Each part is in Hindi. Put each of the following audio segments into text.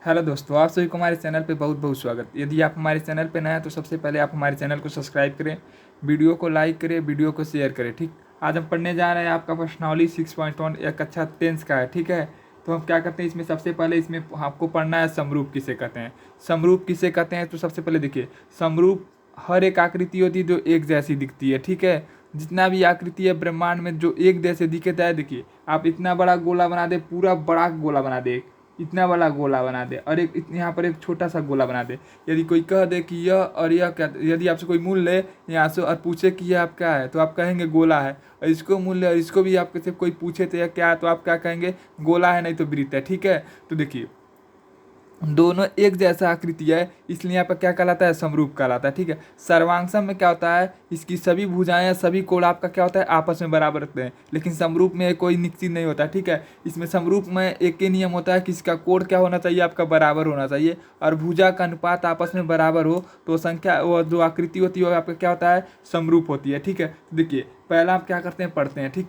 हेलो दोस्तों, आप सभी को हमारे चैनल पे बहुत बहुत स्वागत। यदि आप हमारे चैनल पे नए हैं तो सबसे पहले आप हमारे चैनल को सब्सक्राइब करें, वीडियो को लाइक करें, वीडियो को शेयर करें। ठीक, आज हम पढ़ने जा रहे हैं आपका प्रश्नावली 6.1 एक कक्षा 10 का है। ठीक है, तो हम क्या करते हैं इसमें, सबसे पहले इसमें आपको पढ़ना है समरूप किसे कहते हैं। समरूप किसे कहते हैं तो सबसे पहले देखिए, समरूप हर एक आकृति होती है जो एक जैसी दिखती है। ठीक है, जितना भी आकृति है ब्रह्मांड में जो एक जैसे दिखता है, देखिए आप इतना बड़ा गोला बना दे, पूरा बड़ा गोला बना दे, इतना बड़ा गोला बना दे, और एक यहाँ पर एक छोटा सा गोला बना दे। यदि कोई कह दे कि यह और यह क्या, यदि आपसे कोई मूल ले यहाँ से और पूछे कि यह आप क्या है तो आप कहेंगे गोला है, और इसको मूल ले और इसको भी आपके से कोई पूछे तो यह क्या है तो आप क्या कहेंगे, गोला है, नहीं तो वृत्त है। ठीक है, तो देखिए दोनों एक जैसा आकृति है, इसलिए यहाँ पर क्या कहलाता है, समरूप कहलाता है। ठीक है, सर्वांशम में क्या होता है, इसकी सभी भुजाएं सभी कोण आपका क्या होता है, आपस में बराबर रखते हैं, लेकिन समरूप में कोई निश्चित नहीं होता। ठीक है, इसमें समरूप में एक ही नियम होता है कि इसका कोण क्या होना चाहिए, आपका बराबर होना चाहिए, और भुजा का अनुपात आपस में बराबर हो तो संख्या वो जो आकृति होती है वो आपका क्या होता है, समरूप होती है। ठीक है, देखिए पहला आप क्या करते हैं, पढ़ते हैं। ठीक,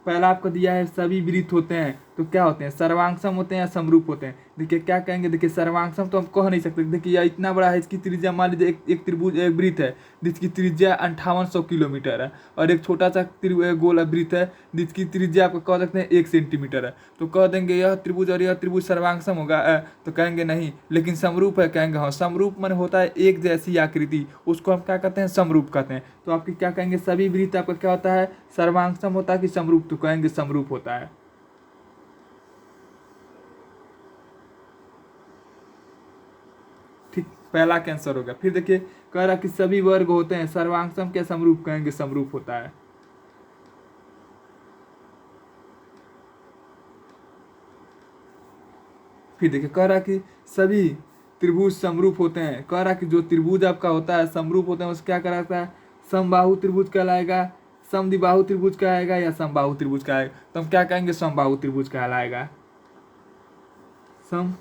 पहला आपको दिया है सभी वृत्त होते हैं तो क्या होते हैं, सर्वांगसम होते हैं या समरूप होते हैं। देखिए क्या कहेंगे, देखिए सर्वांगसम तो हम कह नहीं सकते। देखिए यह इतना बड़ा है, इसकी त्रिज्या मान लीजिए एक त्रिभुज एक वृत्त है जिसकी त्रिज्या 5800 किलोमीटर है, और एक छोटा सा गोल वृत्त है जिसकी त्रिज्या आपको कह सकते हैं 1 सेंटीमीटर है, तो कह देंगे यह त्रिभुज और यह त्रिभुज सर्वांगसम होगा, तो कहेंगे नहीं। लेकिन समरूप है, कहेंगे हाँ। समरूप मन होता है एक जैसी आकृति, उसको हम क्या कहते हैं, समरूप कहते हैं। तो आपकी क्या कहेंगे, सभी वृत्त आपका क्या होता है, सर्वांगसम होता है कि समरूप, तो कहेंगे समरूप होता है। ठीक, पहला कैंसर हो गया। फिर देखिए कह रहा कि सभी वर्ग होते हैं, सर्वांगसम क्या समरूप, कहेंगे समरूप होता है। फिर देखिए कह रहा कि सभी त्रिभुज समरूप होते हैं, कह रहा कि जो त्रिभुज आपका होता है समरूप होते हैं उसे क्या कहलाता है, समबाहु त्रिभुज कहलाएगा, समद्विबाहु त्रिभुज कहलाएगा या समबाहु त्रिभुज कहलाएगा, तो हम क्या कहेंगे, समबाहु त्रिभुज कहलाएगा। सम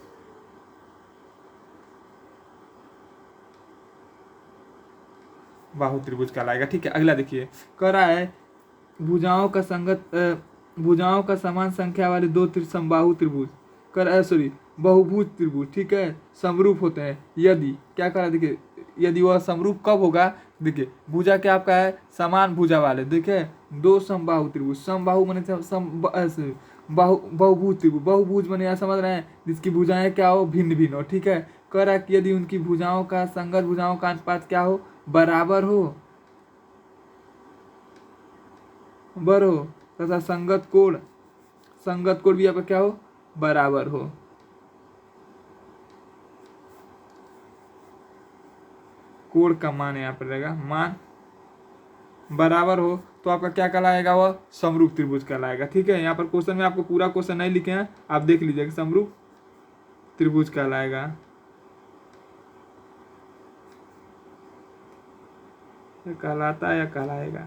बाहु त्रिभुज कहलाएगा। ठीक है, अगला देखिए कह रहा है भुजाओं का समान संख्या वाले दो समबाहु त्रिभुज सॉरी बहुभुज त्रिभुज, ठीक है, समरूप होते हैं यदि क्या कह रहा है, देखिए यदि वह समरूप कब होगा, देखिए भुजा क्या आपका है, समान भुजा वाले, देखिए दो समबाहु त्रिभुज, समबाहु माने बहुभुज त्रिभुज, बहुभुज माने यहाँ समझ रहे हैं जिसकी भुजाएं क्या हो, भिन्न भिन्न हो। ठीक है, कह रहा है कि यदि उनकी भुजाओं का संगत भुजाओं का अनुपात क्या हो, बराबर हो तथा संगत कोण भी आपका क्या हो, बराबर हो। कोण का मान यहाँ पर रहेगा, मान बराबर हो तो आपका क्या कहलाएगा, वह समरूप त्रिभुज कहलाएगा। ठीक है, यहाँ पर क्वेश्चन में आपको पूरा क्वेश्चन नहीं लिखे हैं, आप देख लीजिएगा, समरूप त्रिभुज कहलाएगा। कहलाता है या कहलाएगा।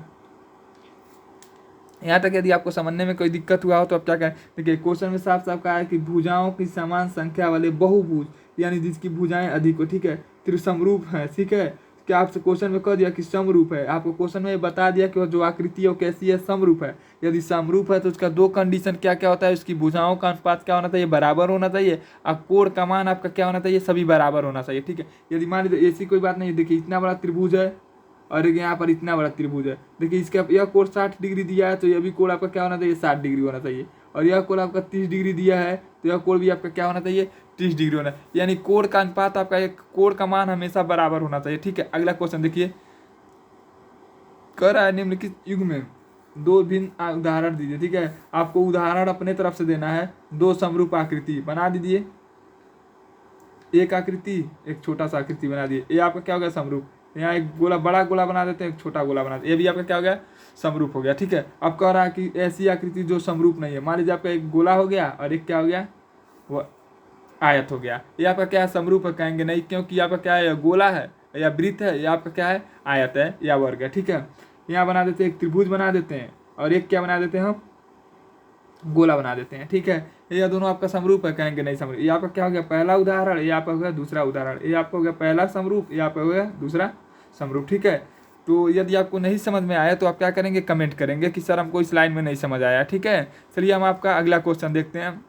यहाँ तक यदि आपको समझने में कोई दिक्कत हुआ हो तो आप क्या करें, देखिए क्वेश्चन में साफ साफ कहा है कि भुजाओं की समान संख्या वाले बहुभुज, यानी जिसकी भुजाएं अधिक हो, ठीक है, त्रिसमरूप है। ठीक है, क्या आपसे क्वेश्चन में कह दिया कि समरूप है, आपको क्वेश्चन में बता दिया कि वो जो आकृति है वो कैसी है, समरूप है। यदि समरूप है तो उसका दो कंडीशन क्या क्या होता है, उसकी भुजाओं का अनुपात क्या होना चाहिए, बराबर होना चाहिए, और कोण का मान आपका क्या होना चाहिए, सभी बराबर होना चाहिए। ठीक है, यदि मान लीजिए ऐसी कोई बात नहीं, देखिए इतना बड़ा त्रिभुज है और यहाँ पर इतना बड़ा त्रिभुज है, देखिए इसका यह कोण 60 डिग्री दिया है तो यह भी कोण आपका क्या होना चाहिए, 60 डिग्री होना चाहिए, और यह कोण आपका 30 डिग्री दिया है तो यह कोण भी आपका क्या होना चाहिए, 30 डिग्री होना, यानी कोण का अनुपात आपका एक कोण का मान हमेशा बराबर होना चाहिए। ठीक है, अगला क्वेश्चन देखिए कह रहा है निम्नलिखित युग में दो भिन्न उदाहरण दीजिए। ठीक है, आपको उदाहरण अपने तरफ से देना है, दो समरूप आकृति बना दीजिए, एक आकृति एक छोटा सा आकृति बना दिए, ये आपका क्या हो गया, समरूप। यहाँ एक गोला बड़ा गोला बना देते हैं, एक छोटा गोला बना देते, ये भी आपका क्या हो गया, समरूप हो गया। ठीक है, अब कह रहा है कि ऐसी आकृति जो समरूप नहीं है, मान लीजिए आपका एक गोला हो गया और एक क्या हो गया, वो आयत हो गया, ये आपका क्या है, समरूप है, कहेंगे नहीं, क्योंकि आपका क्या है, गोला है या वृत्त है, या आपका क्या है, आयत है या वर्ग है। ठीक है, यहाँ बना देते हैं, एक त्रिभुज बना देते हैं और एक क्या बना देते हैं, हम गोला बना देते हैं। ठीक है, ये दोनों आपका समरूप है, कहेंगे नहीं समरूप। ये आपका क्या हो गया, पहला उदाहरण, ये आपका हो गया दूसरा उदाहरण, ये आपका हो गया पहला समरूप, ये आपका हो गया दूसरा समरूप। ठीक है, तो यदि आपको नहीं समझ में आया तो आप क्या करेंगे, कमेंट करेंगे कि सर हमको इस लाइन में नहीं समझ आया। ठीक है, चलिए हम आपका अगला क्वेश्चन देखते हैं।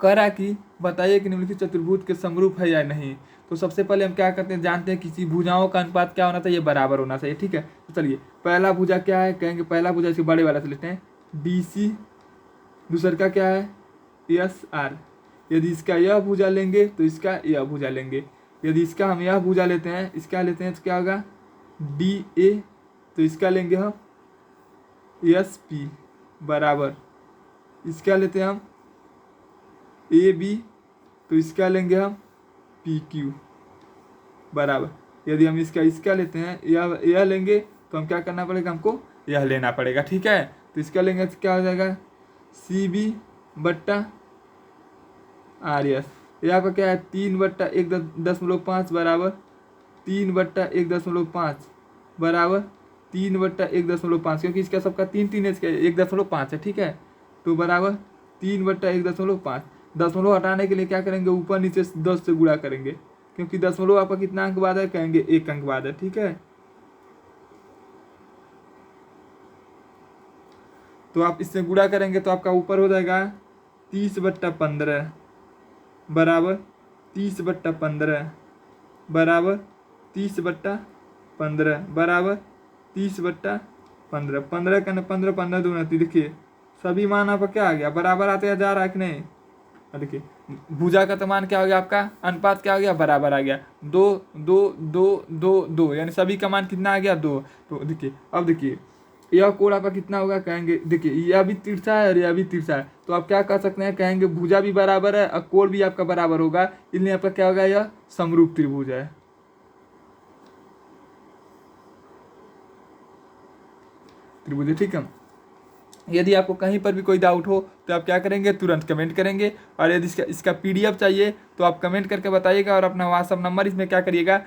कह रहा कि बताइए कि निम्नलिखित चतुर्भुज के समरूप है या नहीं। तो सबसे पहले हम क्या करते हैं, जानते हैं किसी भुजाओं का अनुपात क्या होना चाहिए, बराबर होना चाहिए। ठीक है, तो चलिए पहला भुजा क्या है, कहेंगे पहला भुजा इसके बड़े वाला से लेते हैं BC, दूसर का क्या है SR। यदि इसका यह भुजा लेंगे तो इसका यह भुजा लेंगे, यदि इसका हम यह भुजा लेते हैं, इसका लेते हैं तो क्या होगा DA, तो इसका लेंगे हम SP बराबर, इसका लेते हैं हम AB, तो इसका लेंगे हम PQ बराबर। यदि हम इसका लेते हैं, यह लेंगे तो हम क्या करना पड़ेगा, हमको यह लेना पड़ेगा। ठीक है, तो इसका लेंगे तो क्या हो जाएगा CB बट्टा RS। यहाँ पर क्या है 3/1.5 बराबर 3/1.5 बराबर 3/1.5, क्योंकि इसका सबका 3 है, इसका 1.5 है। ठीक है, तो बराबर 3/1.5। दशमलव हटाने के लिए क्या करेंगे, ऊपर नीचे 10 से गुणा करेंगे, क्योंकि दशमलव आपका कितना अंक बाद है, कहेंगे 1 अंक बाद है। ठीक है, तो आप इससे गुणा करेंगे तो आपका ऊपर हो जाएगा 30/15 बराबर 30/15 बराबर 30/15 बराबर 30/15। 15 का 15, 15 दूना, देखिए सभी मान आपका क्या आ गया, बराबर आते जा रहा है कि नहीं। देखिए भुजा का तो मान क्या हो गया, आपका अनुपात क्या हो गया, बराबर आ गया 2 2 2 2 2, यानी सभी का मान कितना आ गया 2। तो देखिए अब देखिए यह कोण आपका कितना होगा, कहेंगे देखिए यह भी तिरछा है और यह भी तिरछा है, तो आप क्या कर सकते हैं, कहेंगे भुजा भी बराबर है और कोण भी आपका बराबर होगा, इसलिए आपका क्या होगा, यह समरूप त्रिभुज है। त्रिभुज, ठीक है। यदि आपको कहीं पर भी कोई डाउट हो तो आप क्या करेंगे, तुरंत कमेंट करेंगे, और यदि इसका PDF चाहिए तो आप कमेंट करके बताइएगा, और अपना व्हाट्सअप नंबर इसमें क्या करिएगा,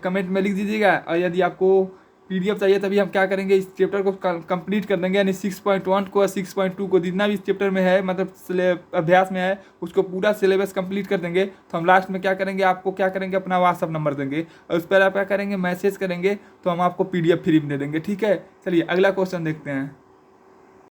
कमेंट में लिख दीजिएगा। और यदि आपको PDF चाहिए तभी हम क्या करेंगे, इस चैप्टर को कंप्लीट कर देंगे, यानी 6.1 को और 6.2 को जितना भी इस चैप्टर में है, मतलब अभ्यास में है, उसको पूरा सिलेबस कंप्लीट कर देंगे। तो हम लास्ट में क्या करेंगे, आपको क्या करेंगे, अपना व्हाट्सअप नंबर देंगे, और उस पर आप क्या करेंगे, मैसेज करेंगे, तो हम आपको PDF फ्री में दे देंगे। ठीक है, चलिए अगला क्वेश्चन देखते हैं।